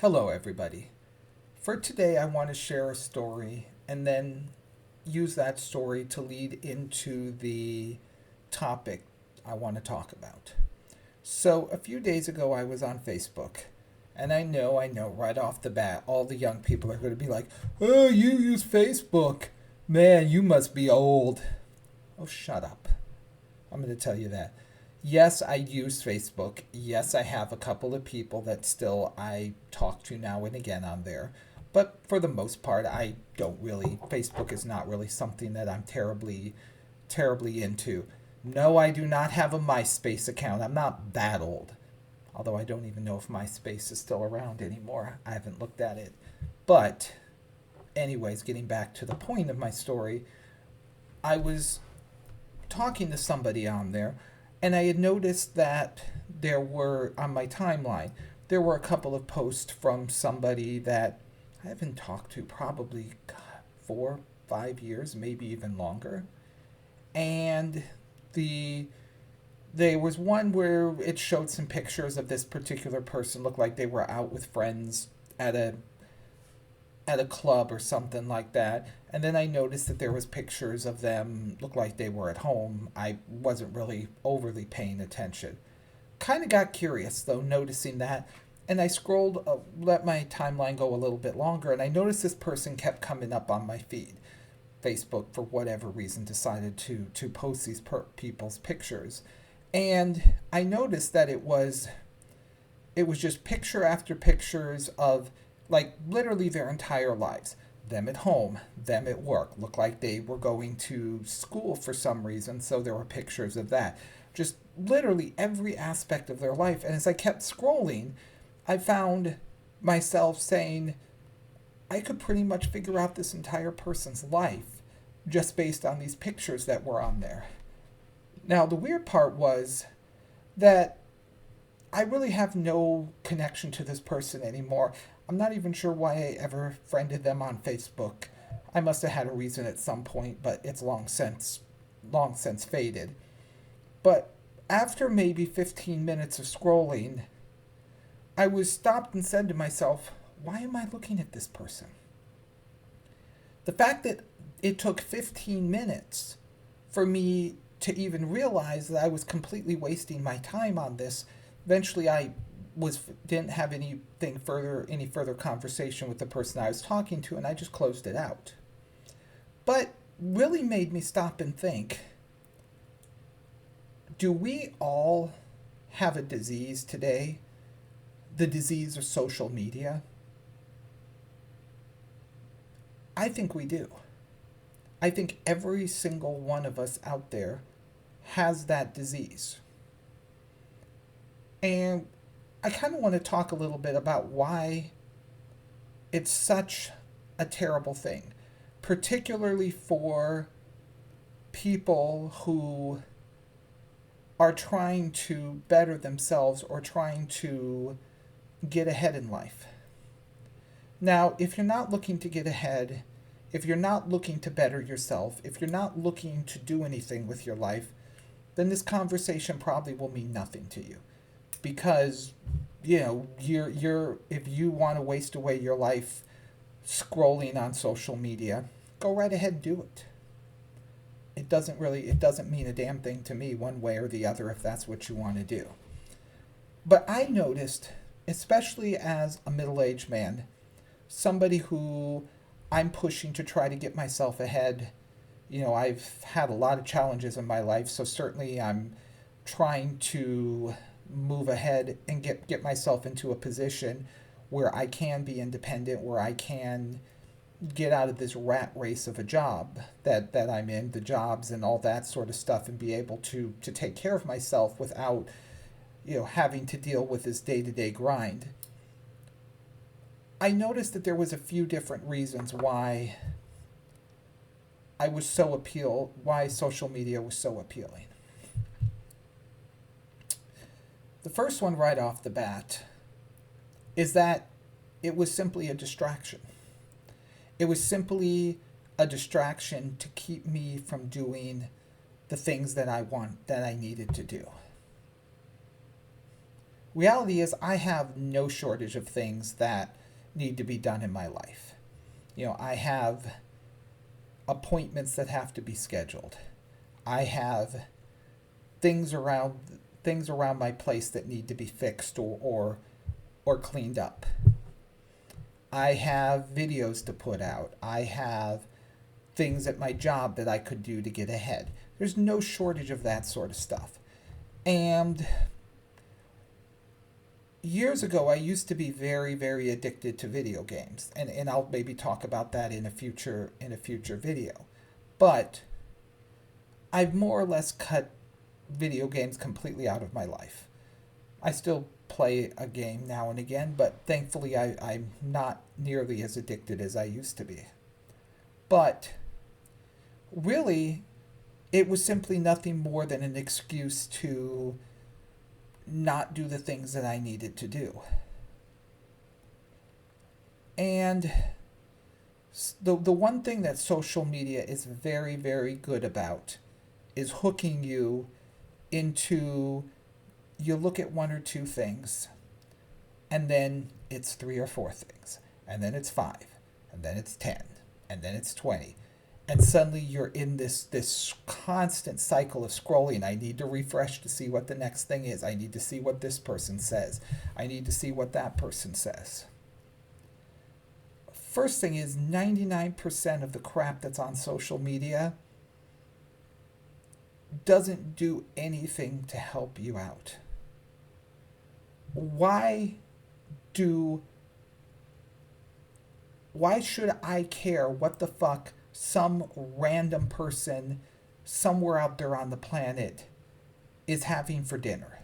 Hello, everybody. For today, I want to share a story and then use that story to lead into the topic I want to talk about. So, a few days ago, I was on Facebook, and I know, right off the bat, all the young people are going to be like, "Oh, you use Facebook? Man, you must be old." Oh, shut up. I'm going to tell you that. Yes, I use Facebook. Yes, I have a couple of people that still I talk to now and again on there. But for the most part, I don't really. Facebook is not really something that I'm terribly into. No, I do not have a MySpace account. I'm not that old. Although I don't even know if MySpace is still around anymore. I haven't looked at it. But, anyways, getting back to the point of my story, I was talking to somebody on there, and I had noticed that there were on my timeline there were a couple of posts from somebody that I haven't talked to probably 4, 5 years, maybe even longer. And the there was one where it showed some pictures of this particular person looked like they were out with friends at a club or something like that. And then I noticed that there was pictures of them look like they were at home. I wasn't really overly paying attention. Kind of got curious though, noticing that. And I scrolled, let my timeline go a little bit longer, and I noticed this person kept coming up on my feed. Facebook, for whatever reason, decided to post these people's pictures, and I noticed that it was just picture after pictures of like literally their entire lives. Them at home, them at work. Looked like they were going to school for some reason, so there were pictures of that. Just literally every aspect of their life. And as I kept scrolling, I found myself saying, I could pretty much figure out this entire person's life just based on these pictures that were on there. Now, the weird part was that I really have no connection to this person anymore. I'm not even sure why I ever friended them on Facebook. I must have had a reason at some point, but it's long since faded. But after maybe 15 minutes of scrolling, I was stopped and said to myself, why am I looking at this person? The fact that it took 15 minutes for me to even realize that I was completely wasting my time on this. Eventually, I was didn't have any further conversation with the person I was talking to, and I just closed it out. But really made me stop and think: do we all have a disease today? The disease of social media? I think we do. I think every single one of us out there has that disease. And I kind of want to talk a little bit about why it's such a terrible thing, particularly for people who are trying to better themselves or trying to get ahead in life. Now, if you're not looking to get ahead, if you're not looking to better yourself, if you're not looking to do anything with your life, then this conversation probably will mean nothing to you. Because, you're if you want to waste away your life scrolling on social media, go right ahead and do it. It doesn't mean a damn thing to me one way or the other if that's what you want to do. But I noticed, especially as a middle-aged man, somebody who I'm pushing to try to get myself ahead. I've had a lot of challenges in my life, so certainly I'm trying to move ahead and get myself into a position where I can be independent, where I can get out of this rat race of a job that I'm in, the jobs and all that sort of stuff, and be able to take care of myself without, having to deal with this day-to-day grind. I noticed that there was a few different reasons why social media was so appealing. The first one right off the bat is that it was simply a distraction. It was simply a distraction to keep me from doing the things that I needed to do. Reality is, I have no shortage of things that need to be done in my life. I have appointments that have to be scheduled. I have things around things around my place that need to be fixed or cleaned up. I have videos to put out. I have things at my job that I could do to get ahead. There's no shortage of that sort of stuff. And years ago, I used to be very, very addicted to video games, and I'll maybe talk about that in a future video. But I've more or less cut video games completely out of my life. I still play a game now and again, but thankfully I'm not nearly as addicted as I used to be. But really, it was simply nothing more than an excuse to not do the things that I needed to do. And the one thing that social media is very, very good about is hooking you into, you look at one or two things, and then it's three or four things, and then it's five, and then it's 10, and then it's 20. And suddenly you're in this constant cycle of scrolling. I need to refresh to see what the next thing is. I need to see what this person says. I need to see what that person says. First thing is, 99% of the crap that's on social media doesn't do anything to help you out. Why should I care what the fuck some random person somewhere out there on the planet is having for dinner?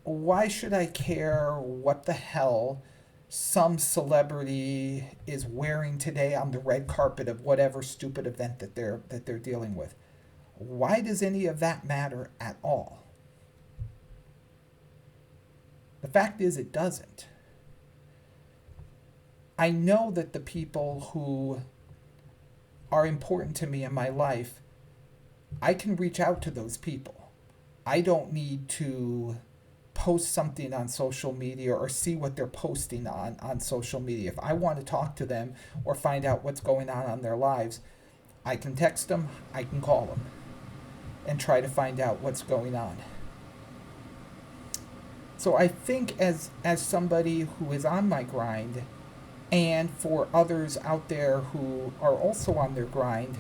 Why should I care what the hell some celebrity is wearing today on the red carpet of whatever stupid event that they're dealing with? Why does any of that matter at all? The fact is, it doesn't. I know that the people who are important to me in my life, I can reach out to those people. I don't need to post something on social media or see what they're posting on social media. If I want to talk to them or find out what's going on their lives, I can text them, I can call them, and try to find out what's going on. So I think as somebody who is on my grind, and for others out there who are also on their grind,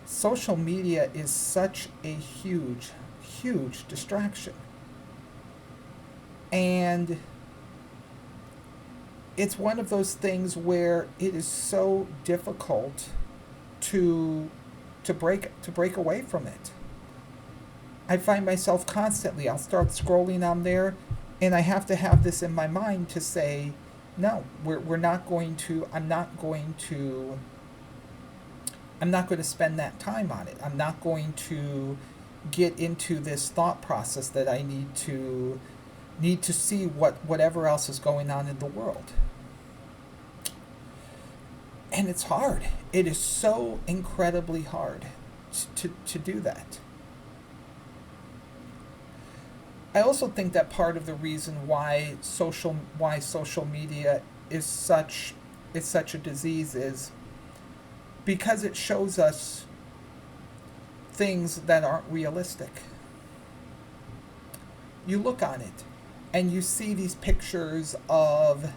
social media is such a huge, huge distraction. And it's one of those things where it is so difficult to break away from it. I find myself constantly, I'll start scrolling on there, and I have to have this in my mind to say, no, we're not going to, I'm not going to spend that time on it. I'm not going to get into this thought process that I need to see whatever else is going on in the world. And it's hard. It is so incredibly hard to do that. I also think that part of the reason why social media is such a disease is because it shows us things that aren't realistic. You look on it and you see these pictures of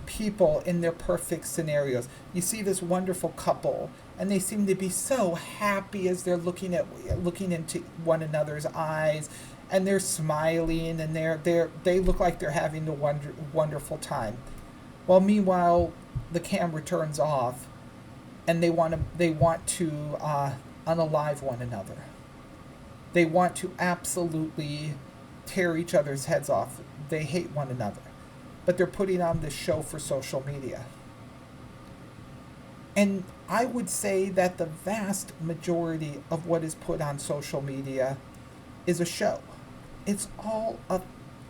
people in their perfect scenarios. You see this wonderful couple and they seem to be so happy as they're looking into one another's eyes, and they're smiling, and they look like they're having a wonderful time. Well, meanwhile, the camera turns off, and they want to unalive one another. They want to absolutely tear each other's heads off. They hate one another, but they're putting on this show for social media. And I would say that the vast majority of what is put on social media is a show. It's all a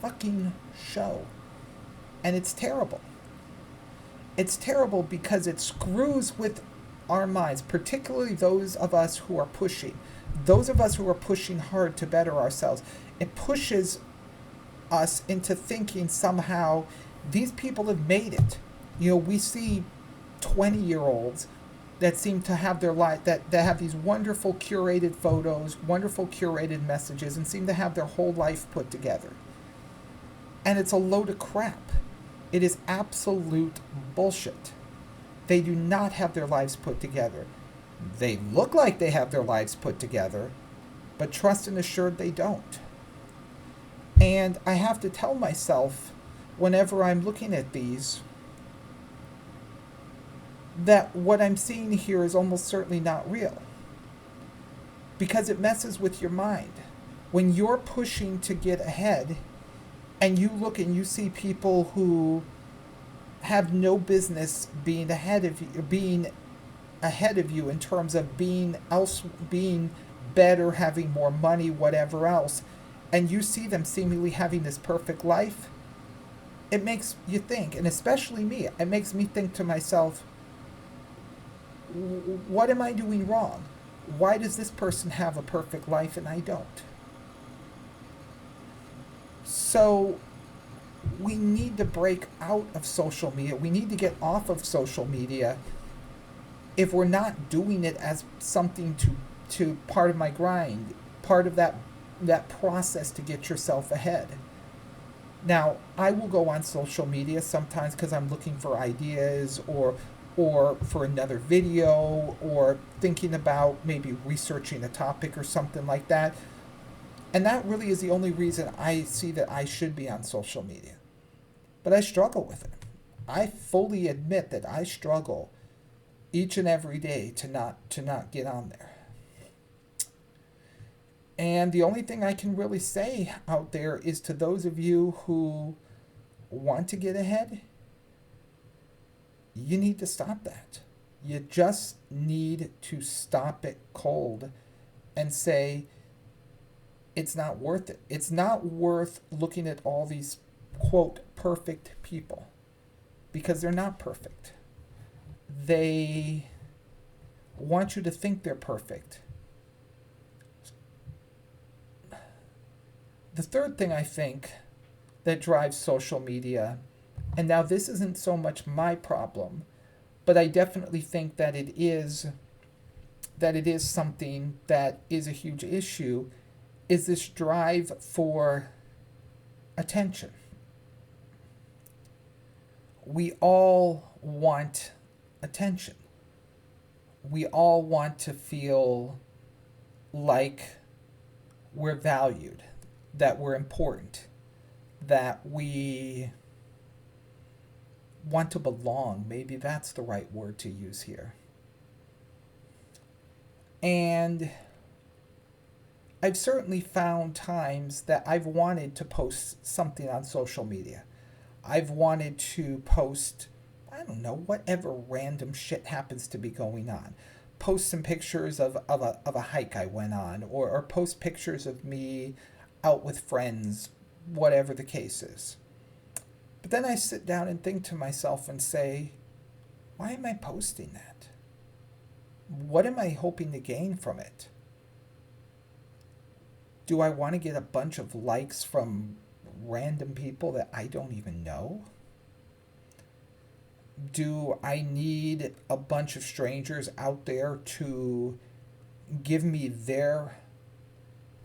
fucking show. And it's terrible. It's terrible because it screws with our minds, particularly those of us who are pushing. Those of us who are pushing hard to better ourselves. It pushes us into thinking somehow these people have made it. We see 20-year-olds that seem to have their life, that have these wonderful curated photos, wonderful curated messages, and seem to have their whole life put together. And it's a load of crap. It is absolute bullshit. They do not have their lives put together. They look like they have their lives put together, but trust and assured they don't. And I have to tell myself, whenever I'm looking at these, that what I'm seeing here is almost certainly not real. Because it messes with your mind. When you're pushing to get ahead, and you look and you see people who have no business being ahead of you in terms of being better, having more money, whatever else, and you see them seemingly having this perfect life, it makes you think, and especially me, it makes me think to myself, what am I doing wrong? Why does this person have a perfect life and I don't? So we need to break out of social media. We need to get off of social media if we're not doing it as something to part of my grind, part of that process to get yourself ahead. Now, I will go on social media sometimes because I'm looking for ideas or for another video or thinking about maybe researching a topic or something like that. And that really is the only reason I see that I should be on social media. But I struggle with it. I fully admit that I struggle each and every day to not get on there. And the only thing I can really say out there is to those of you who want to get ahead, you need to stop that. You just need to stop it cold and say, it's not worth it. It's not worth looking at all these, quote, perfect people, because they're not perfect. They want you to think they're perfect. The third thing I think that drives social media, and now this isn't so much my problem, but I definitely think that it is something that is a huge issue, is this drive for attention. We all want attention. We all want to feel like we're valued, that we're important, that we want to belong. Maybe that's the right word to use here. And I've certainly found times that I've wanted to post something on social media. I've wanted to post, I don't know, whatever random shit happens to be going on. Post some pictures of a hike I went on, or post pictures of me out with friends, whatever the case is. But then I sit down and think to myself and say, why am I posting that? What am I hoping to gain from it? Do I want to get a bunch of likes from random people that I don't even know? Do I need a bunch of strangers out there to give me their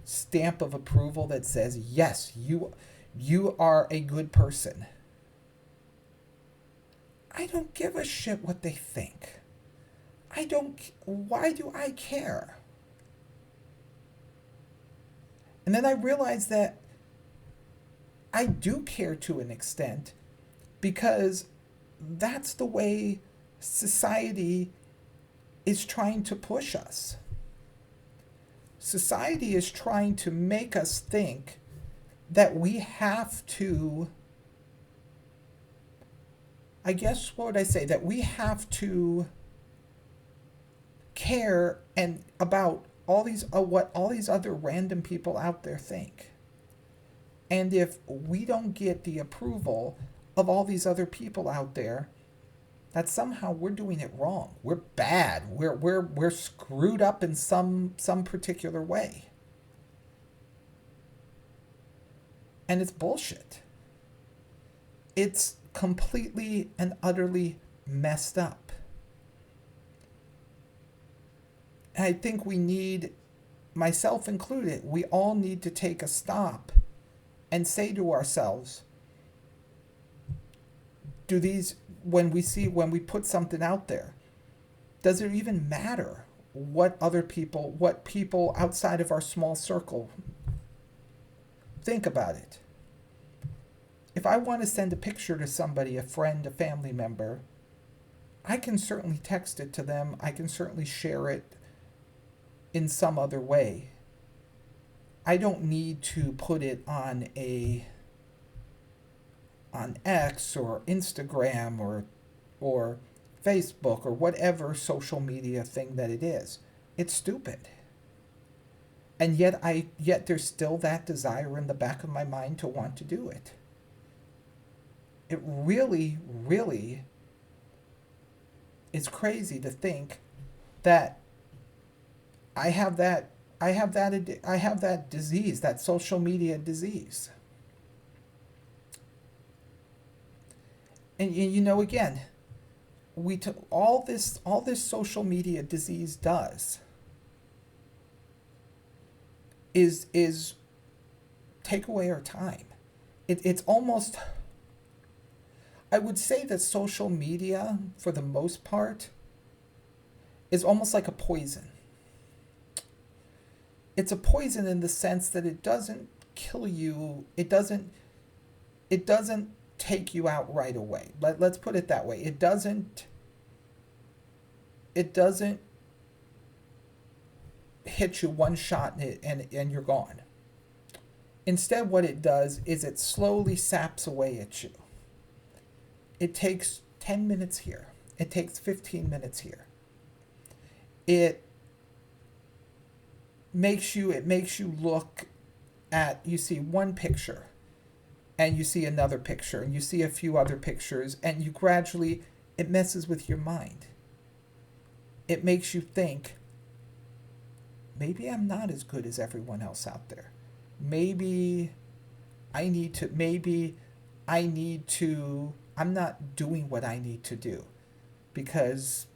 stamp of approval that says, yes, you are a good person? I don't give a shit what they think. Why do I care? And then I realized that I do care to an extent, because that's the way society is trying to push us. Society is trying to make us think that we have to, I guess, what would I say? That we have to care and about what all these other random people out there think. And if we don't get the approval of all these other people out there, that somehow we're doing it wrong. We're bad. We're screwed up in some particular way. And it's bullshit. It's completely and utterly messed up. And I think we need, myself included, we all need to take a stop and say to ourselves, do these, when we put something out there, does it even matter what people outside of our small circle think about it? If I want to send a picture to somebody, a friend, a family member, I can certainly text it to them. I can certainly share it in some other way. I don't need to put it on X or Instagram or Facebook or whatever social media thing that it is. It's stupid. And yet there's still that desire in the back of my mind to want to do it. It really, really is crazy to think that I have that disease, that social media disease. And again, all this social media disease does is take away our time. It's almost, I would say that social media, for the most part, is almost like a poison. It's a poison in the sense that it doesn't kill you. It doesn't take you out right away. Let's put it that way. It doesn't hit you one shot and you're gone. Instead, what it does is it slowly saps away at you. It takes 10 minutes here. It takes 15 minutes here. It makes you look at, you see one picture and you see another picture and you see a few other pictures, and you gradually, it messes with your mind. It makes you think, maybe I'm not as good as everyone else out there. Maybe I'm not doing what I need to do because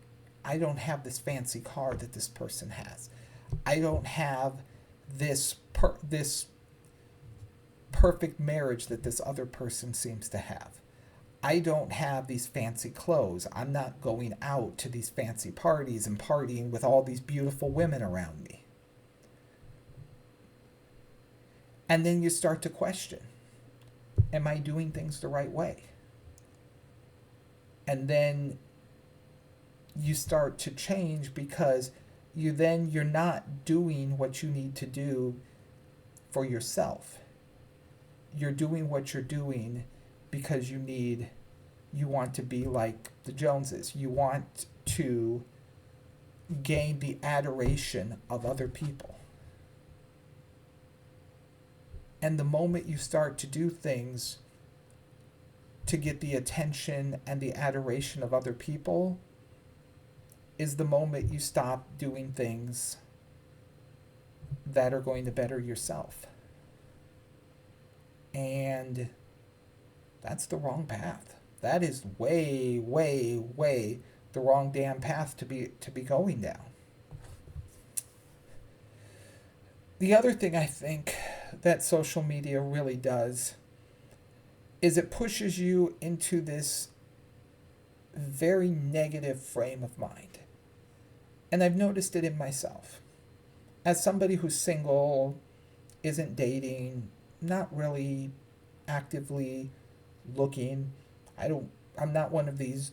I don't have this fancy car that this person has. I don't have this perfect marriage that this other person seems to have. I don't have these fancy clothes. I'm not going out to these fancy parties and partying with all these beautiful women around me. And then you start to question, am I doing things the right way? And then you start to change because you're not doing what you need to do for yourself. You're doing what you're doing because you want to be like the Joneses. You want to gain the adoration of other people. And the moment you start to do things to get the attention and the adoration of other people is the moment you stop doing things that are going to better yourself. And that's the wrong path. That is way, way, way the wrong damn path to be going down. The other thing I think that social media really does is it pushes you into this very negative frame of mind. And I've noticed it in myself. As somebody who's single, isn't dating, not really actively looking, I'm not one of these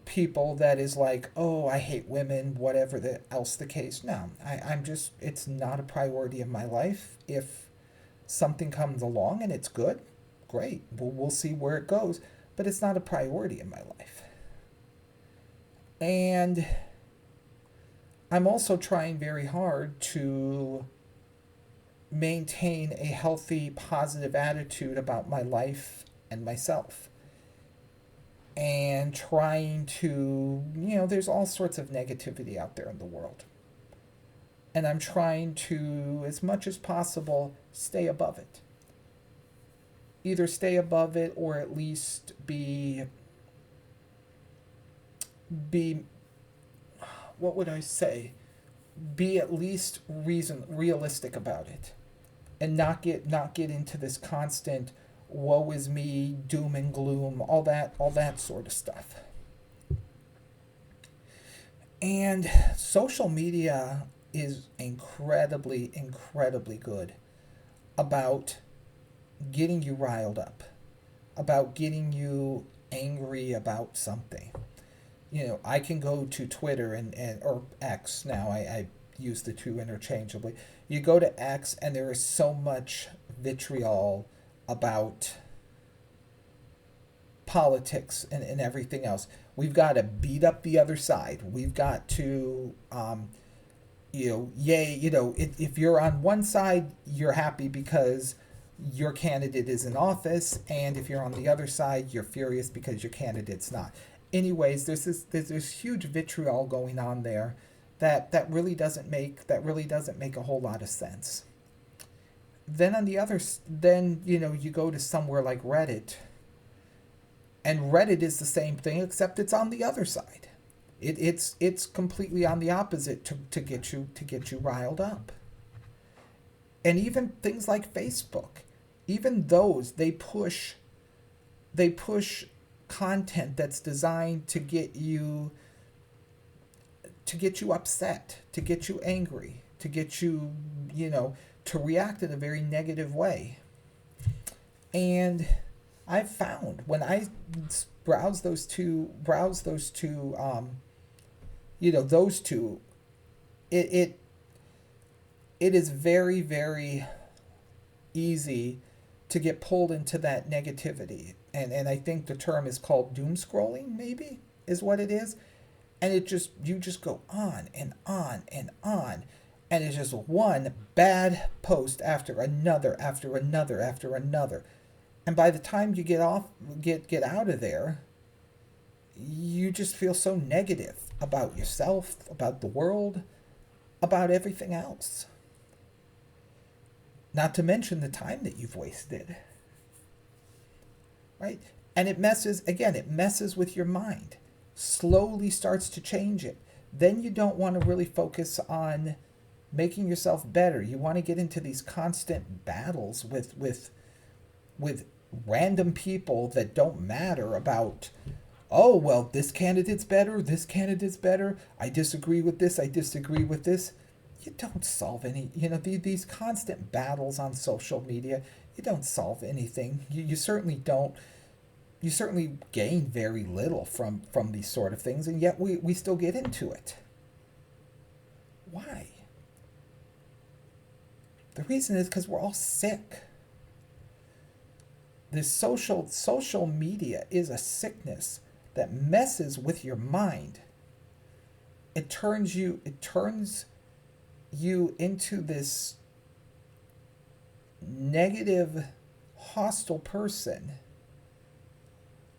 people that is like, oh, I hate women, whatever else the case. No, I'm just, it's not a priority in my life. If something comes along and it's good, great. We'll see where it goes. But it's not a priority in my life. And I'm also trying very hard to maintain a healthy, positive attitude about my life and myself. And trying to, there's all sorts of negativity out there in the world. And I'm trying to, as much as possible, stay above it. Either stay above it or at least be what would I say? Be at least realistic about it, and not get into this constant woe is me, doom and gloom, all that sort of stuff. And social media is incredibly good about getting you riled up, about getting you angry about something. I can go to Twitter and or X now. I use the two interchangeably. You go to X and there is so much vitriol about politics and everything else. We've got to beat up the other side. We've got to, if you're on one side, you're happy because your candidate is in office, and if you're on the other side, you're furious because your candidate's not. Anyways, there's huge vitriol going on there that really doesn't make a whole lot of sense. Then you go to somewhere like Reddit, and Reddit is the same thing except it's on the other side. It's completely on the opposite to get you riled up. And even things like Facebook, even those they push content that's designed to get you upset, to get you angry, to get you, to react in a very negative way. And I've found when I browse those two, those two, it is very, very easy to get pulled into that negativity. And I think the term is called doom scrolling, maybe, is what it is. And you just go on and on and on. And it's just one bad post after another, after another, after another. And by the time you get out of there, you just feel so negative about yourself, about the world, about everything else. Not to mention the time that you've wasted. Right? And it messes with your mind. Slowly starts to change it. Then you don't want to really focus on making yourself better. You want to get into these constant battles with random people that don't matter about, oh, well, this candidate's better, I disagree with this, You don't solve any, these constant battles on social media, you don't solve anything. You certainly don't. You certainly gain very little from these sort of things, and yet we still get into it. Why? The reason is because we're all sick. This social media is a sickness that messes with your mind. It turns you into this negative, hostile person.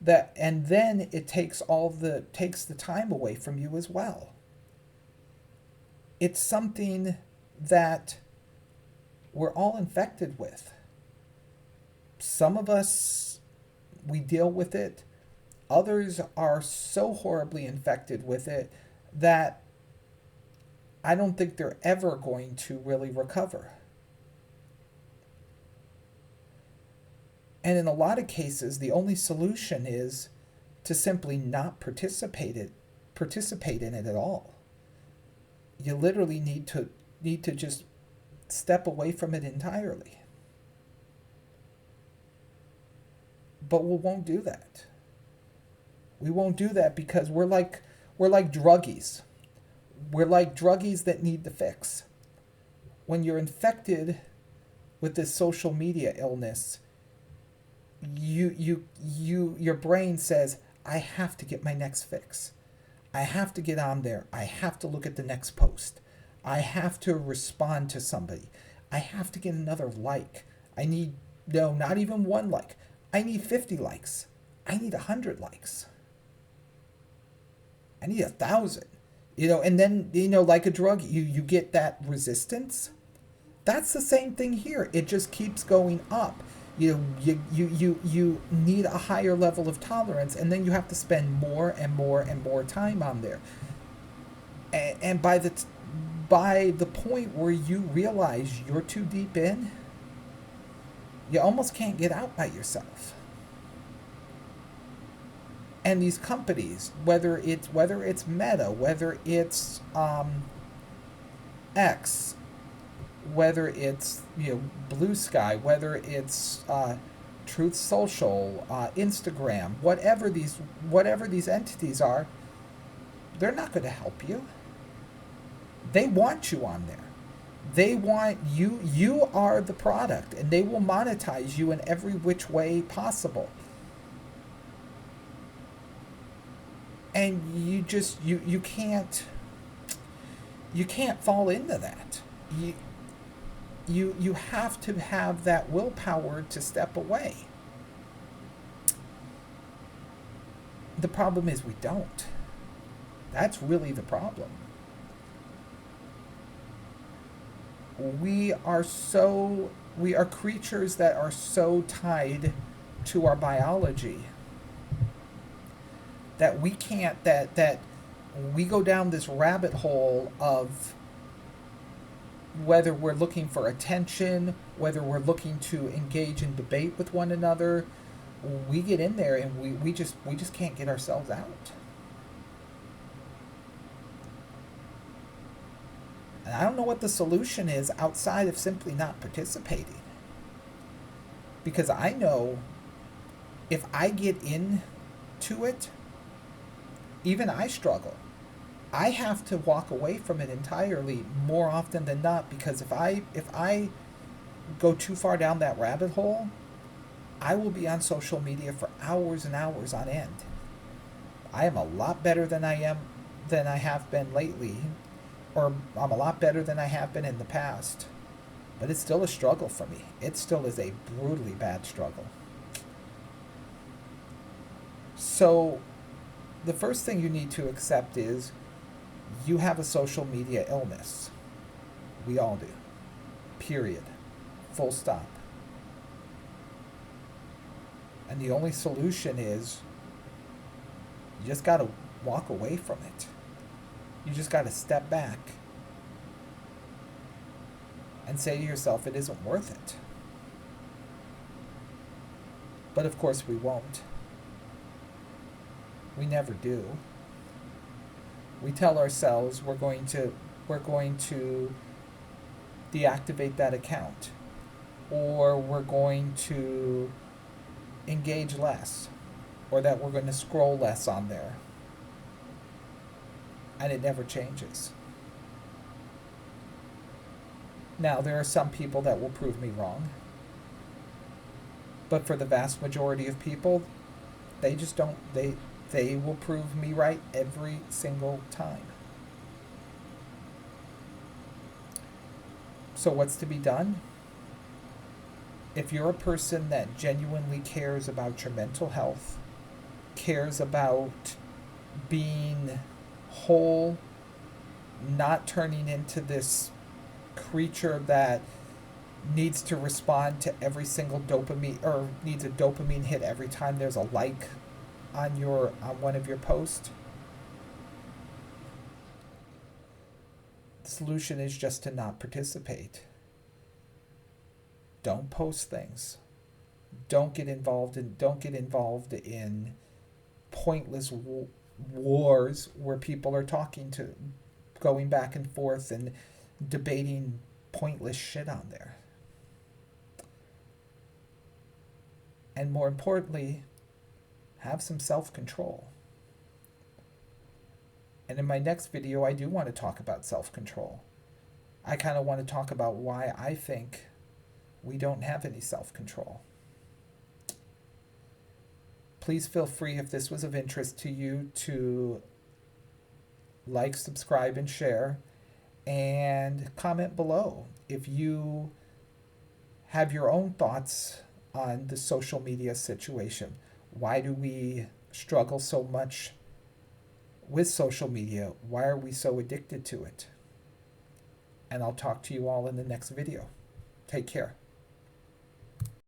And then it takes the time away from you as well. It's something that we're all infected with. Some of us, we deal with it. Others are so horribly infected with it that I don't think they're ever going to really recover. And in a lot of cases, the only solution is to simply not participate in it at all. You literally need to just step away from it entirely. But we won't do that. We won't do that because we're like druggies. We're like druggies that need the fix. When you're infected with this social media illness, your brain says, I have to get my next fix. I have to get on there. I have to look at the next post. I have to respond to somebody. I have to get another like. Not even one like. I need 50 likes. I need 100 likes. I need 1,000. And then, like a drug, you get that resistance. That's the same thing here. It just keeps going up. You need a higher level of tolerance, and then you have to spend more and more and more time on there. And by the point where you realize you're too deep in, you almost can't get out by yourself. And these companies, whether it's Meta, whether it's X, whether it's Blue Sky, whether it's Truth Social, Instagram, whatever these entities are, they're not going to help you. They want you on there. They want you. You are the product, and they will monetize you in every which way possible. And you can't fall into that. You have to have that willpower to step away. The problem is we don't. That's really the problem. We are creatures that are so tied to our biology that we can't that we go down this rabbit hole of whether we're looking for attention, whether we're looking to engage in debate with one another. We get in there and we just can't get ourselves out. And I don't know what the solution is outside of simply not participating. Because I know if I get into it, even I struggle. I have to walk away from it entirely more often than not, because if I go too far down that rabbit hole, I will be on social media for hours and hours on end. I am a lot better than I have been lately, or I'm a lot better than I have been in the past. But it's still a struggle for me. It still is a brutally bad struggle. So the first thing you need to accept is you have a social media illness. We all do. Period. Full stop. And the only solution is you just got to walk away from it. You just got to step back and say to yourself, it isn't worth it. But of course we won't. We never do. We tell ourselves we're going to deactivate that account, or we're going to engage less, or that we're going to scroll less on there. And it never changes. Now, there are some people that will prove me wrong. But for the vast majority of people, they just don't, they will prove me right every single time. So what's to be done? If you're a person that genuinely cares about your mental health, cares about being whole, not turning into this creature that needs to respond to every single dopamine, or needs a dopamine hit every time there's a like on one of your posts. The solution is just to not participate. Don't post things. Don't get involved in pointless wars where people are going back and forth and debating pointless shit on there. And more importantly, have some self-control. And in my next video, I do want to talk about self-control. I kind of want to talk about why I think we don't have any self-control. Please feel free, if this was of interest to you, to like, subscribe, and share, and comment below if you have your own thoughts on the social media situation. Why do we struggle so much with social media? Why are we so addicted to it? And I'll talk to you all in the next video. Take care.